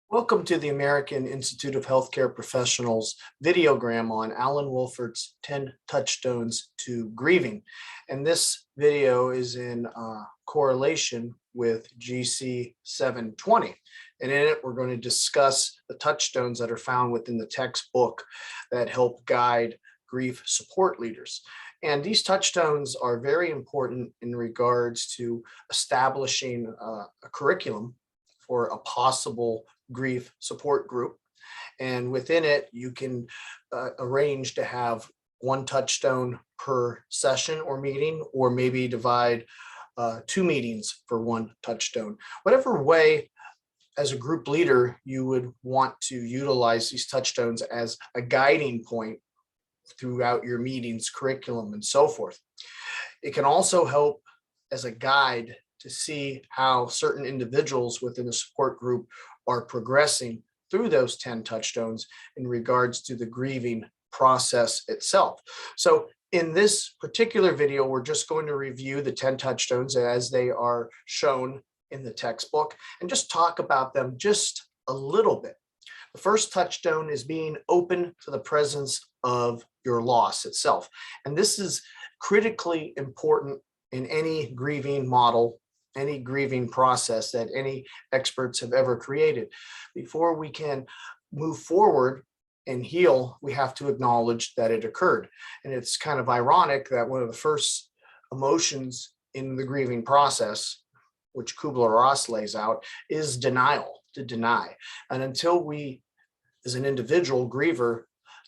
Welcome to the American Institute of Healthcare Professionals videogram on Alan Wolfert's 10 Touchstones to Grieving. And this video is in correlation with GC 720. And in it, we're going to discuss the touchstones that are found within the textbook that help guide grief support leaders. And these touchstones are very important in regards to establishing a curriculum for a possible grief support group. And within it, you can arrange to have one touchstone per session or meeting, or maybe divide 2 meetings for one touchstone. Whatever way, as a group leader, you would want to utilize these touchstones as a guiding point throughout your meetings, curriculum, and so forth. It can also help as a guide to see how certain individuals within the support group are progressing through those 10 touchstones in regards to the grieving process itself. So in this particular video, we're just going to review the 10 touchstones as they are shown in the textbook and just talk about them just a little bit. The first touchstone is being open to the presence of your loss itself. And this is critically important in any grieving model, any grieving process that any experts have ever created. Before we can move forward and heal, we have to acknowledge that it occurred. And it's kind of ironic that one of the first emotions in the grieving process, which Kubler Ross lays out, is denial, to deny. And until we, as an individual griever,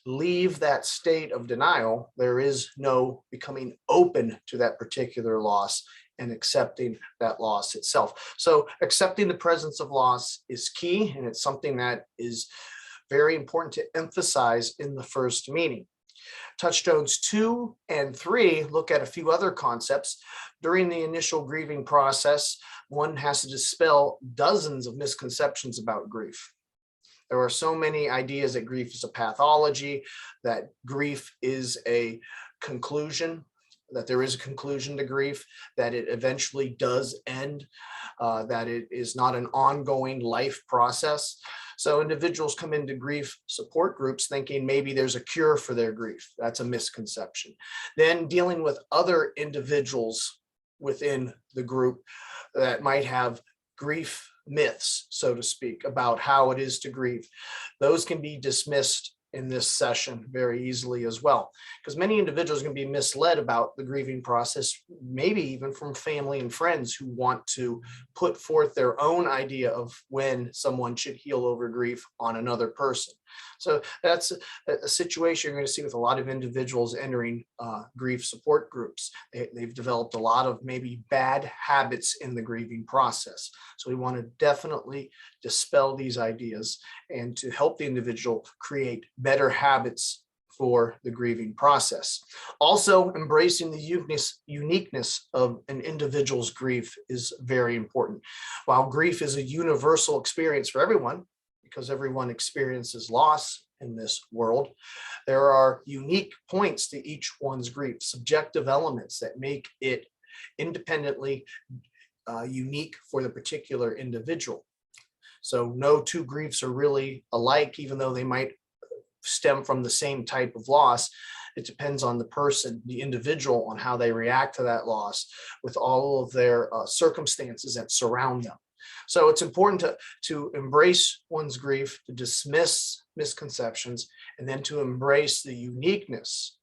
leave that state of denial, there is no becoming open to that particular loss and accepting that loss itself. So accepting the presence of loss is key, and it's something that is very important to emphasize in the first meeting. Touchstones 2 and 3 look at a few other concepts. During the initial grieving process, one has to dispel dozens of misconceptions about grief. There are so many ideas that grief is a pathology, that grief is a conclusion, that there is a conclusion to grief, that it eventually does end, that it is not an ongoing life process. So individuals come into grief support groups thinking maybe there's a cure for their grief. That's a misconception. Then dealing with other individuals within the group that might have grief myths, so to speak, about how it is to grieve. Those can be dismissed in this session very easily as well, because many individuals can be misled about the grieving process, maybe even from family and friends who want to put forth their own idea of when someone should heal over grief on another person. So that's a situation you're going to see with a lot of individuals entering grief support groups. They've developed a lot of maybe bad habits in the grieving process. So we want to definitely dispel these ideas and to help the individual create better habits for the grieving process. Also, embracing the uniqueness of an individual's grief is very important. While grief is a universal experience for everyone, because everyone experiences loss in this world, there are unique points to each one's grief, subjective elements that make it independently unique for the particular individual. So no two griefs are really alike, even though they might stem from the same type of loss. It depends on the person, the individual, on how they react to that loss with all of their circumstances that surround them. So it's important to embrace one's grief, to dismiss misconceptions, and then to embrace the uniqueness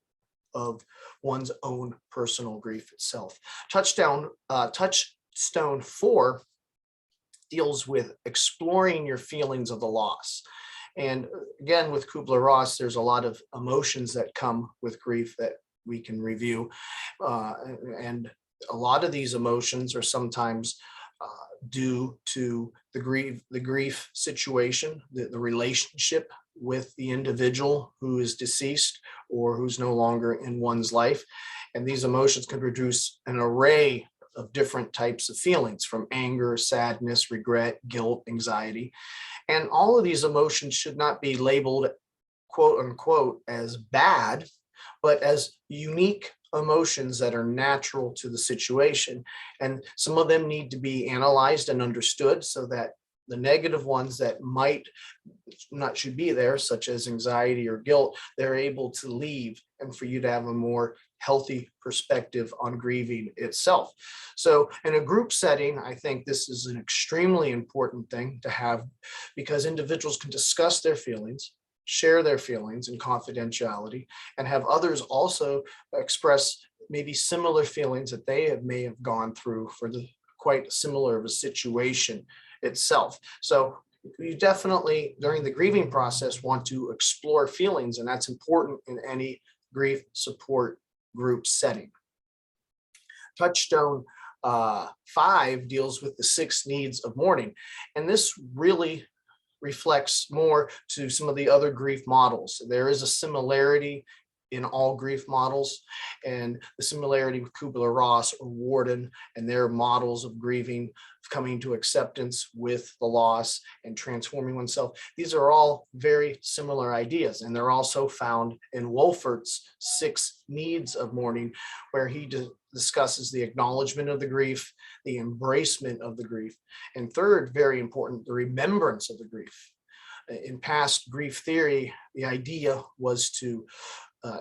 of one's own personal grief itself. Touchstone 4 deals with exploring your feelings of the loss. And again, with Kubler Ross, there's a lot of emotions that come with grief that we can review. And a lot of these emotions are sometimes due to the grief situation, the relationship with the individual who is deceased or who's no longer in one's life. And these emotions can produce an array of different types of feelings, from anger, sadness, regret, guilt, anxiety. And all of these emotions should not be labeled, quote unquote, as bad, but as unique emotions that are natural to the situation. And some of them need to be analyzed and understood so that The negative ones that should be there, such as anxiety or guilt, they're able to leave, and for you to have a more healthy perspective on grieving itself. So in a group setting, I think this is an extremely important thing to have, because individuals can discuss their feelings, share their feelings in confidentiality, and have others also express maybe similar feelings that they may have gone through for the quite similar of a situation itself. So you definitely, during the grieving process, want to explore feelings, and that's important in any grief support group setting. Touchstone 5 deals with the 6 needs of mourning, and this really reflects more to some of the other grief models. There is a similarity in all grief models, and the similarity with Kubler Ross or Worden and their models of grieving, of coming to acceptance with the loss and transforming oneself. These are all very similar ideas, and they're also found in Wolfelt's 6 needs of mourning, where he discusses the acknowledgement of the grief, the embracement of the grief, and third, very important, the remembrance of the grief. In past grief theory, the idea was to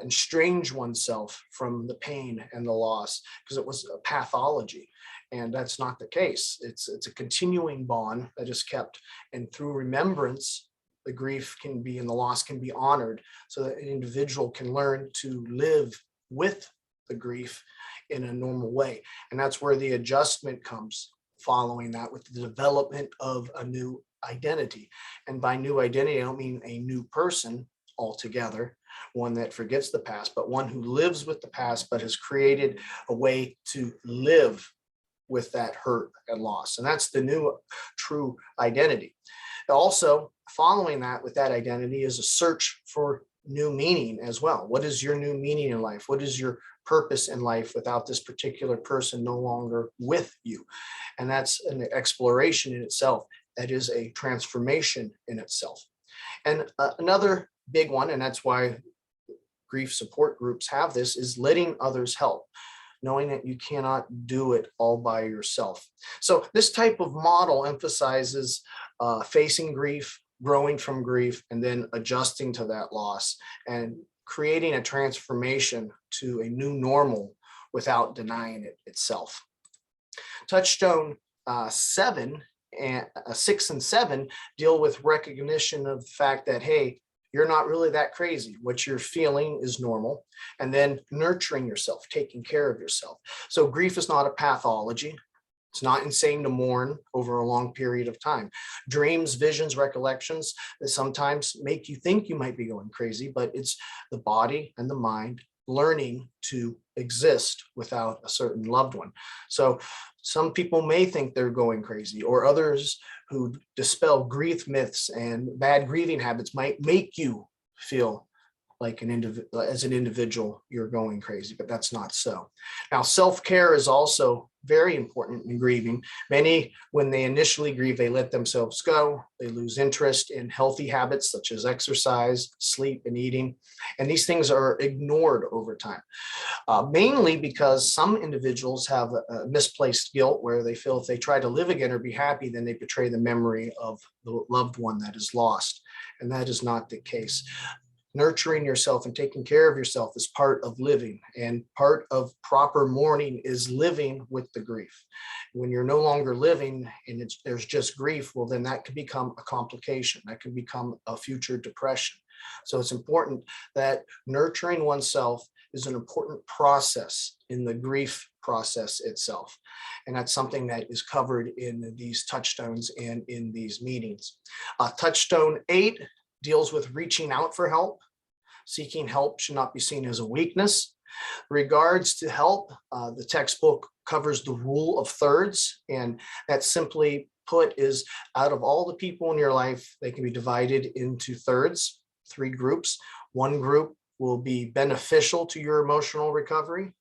estrange oneself from the pain and the loss, because it was a pathology, and that's not the case. It's a continuing bond that is kept, and through remembrance, the grief can be and the loss can be honored, so that an individual can learn to live with the grief in a normal way. And that's where the adjustment comes following that, with the development of a new identity. And by new identity, I don't mean a new person altogether, one that forgets the past, but one who lives with the past, but has created a way to live with that hurt and loss. And that's the new true identity. Also, following that with that identity is a search for new meaning as well. What is your new meaning in life? What is your purpose in life without this particular person no longer with you? And that's an exploration in itself. That is a transformation in itself. And another big one, and that's why grief support groups have this, is letting others help, knowing that you cannot do it all by yourself. So this type of model emphasizes facing grief, growing from grief, and then adjusting to that loss and creating a transformation to a new normal without denying it itself. Touchstone 6 and 7 deal with recognition of the fact that, hey, you're not really that crazy. What you're feeling is normal. And then nurturing yourself, taking care of yourself. So grief is not a pathology. It's not insane to mourn over a long period of time. Dreams, visions, recollections that sometimes make you think you might be going crazy, but it's the body and the mind learning to exist without a certain loved one. So some people may think they're going crazy, or others who dispel grief myths and bad grieving habits might make you feel like as an individual, you're going crazy, but that's not so. Now, self-care is also very important in grieving. Many, when they initially grieve, they let themselves go. They lose interest in healthy habits such as exercise, sleep, and eating. And these things are ignored over time, mainly because some individuals have a misplaced guilt where they feel if they try to live again or be happy, then they betray the memory of the loved one that is lost. And that is not the case. Nurturing yourself and taking care of yourself is part of living, and part of proper mourning is living with the grief. When you're no longer living and there's just grief, well, then that could become a complication. That can become a future depression. So it's important that nurturing oneself is an important process in the grief process itself. And that's something that is covered in these touchstones and in these meetings. Touchstone 8 deals with reaching out for help. Seeking help should not be seen as a weakness. Regards to help, the textbook covers the rule of thirds, and that simply put is out of all the people in your life, they can be divided into thirds, 3 groups. One group will be beneficial to your emotional recovery.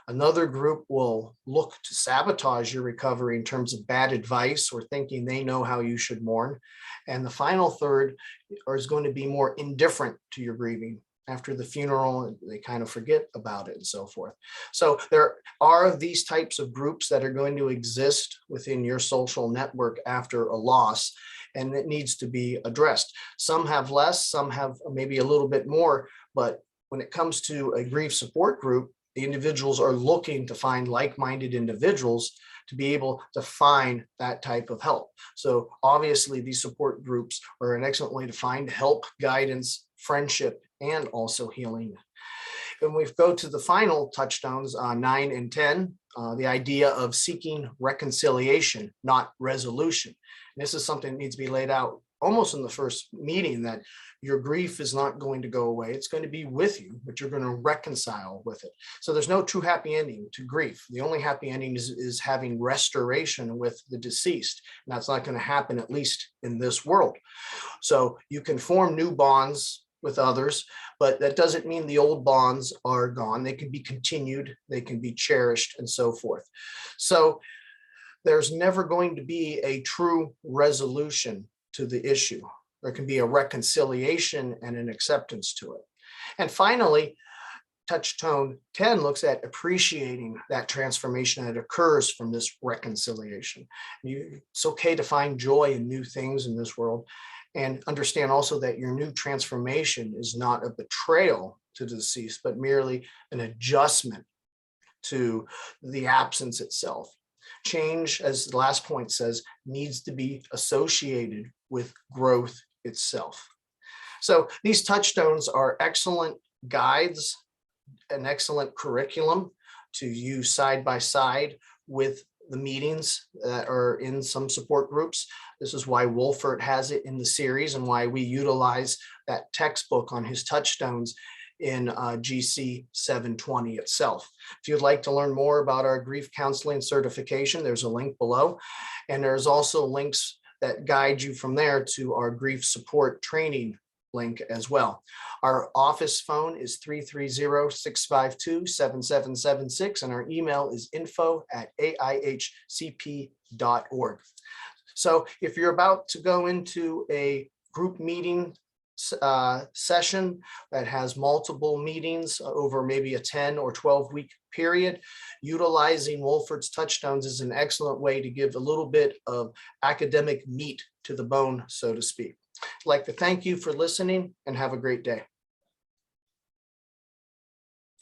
Another group will look to sabotage your recovery in terms of bad advice or thinking they know how you should mourn. And the final third is going to be more indifferent to your grieving. after the funeral, they kind of forget about it and so forth. So there are these types of groups that are going to exist within your social network after a loss, and it needs to be addressed. Some have less, some have maybe a little bit more, but when it comes to a grief support group, the individuals are looking to find like-minded individuals to be able to find that type of help. So obviously these support groups are an excellent way to find help, guidance, friendship, and also healing. And we go to the final touchstones, 9 and 10, the idea of seeking reconciliation, not resolution. And this is something that needs to be laid out almost in the first meeting, that your grief is not going to go away. It's going to be with you, but you're going to reconcile with it. So there's no true happy ending to grief. The only happy ending is having restoration with the deceased. And that's not going to happen, at least in this world. So you can form new bonds with others, but that doesn't mean the old bonds are gone. They can be continued, they can be cherished, and so forth. So there's never going to be a true resolution to the issue. There can be a reconciliation and an acceptance to it. And finally, touchstone 10 looks at appreciating that transformation that occurs from this reconciliation. It's okay to find joy in new things in this world, and understand also that your new transformation is not a betrayal to the deceased, but merely an adjustment to the absence itself. Change, as the last point says, needs to be associated with growth itself. So these touchstones are excellent guides, an excellent curriculum to use side by side with the meetings that are in some support groups. This is why Wolfelt has it in the series, and why we utilize that textbook on his touchstones in GC 720 itself. If you'd like to learn more about our grief counseling certification, there's a link below. And there's also links that guide you from there to our grief support training link as well. Our office phone is 330-652-7776, and our email is info@aihcp.org. So if you're about to go into a group meeting session that has multiple meetings over maybe a 10 or 12 week period, utilizing Wolfelt's touchstones is an excellent way to give a little bit of academic meat to the bone, so to speak. I'd like to thank you for listening, and have a great day.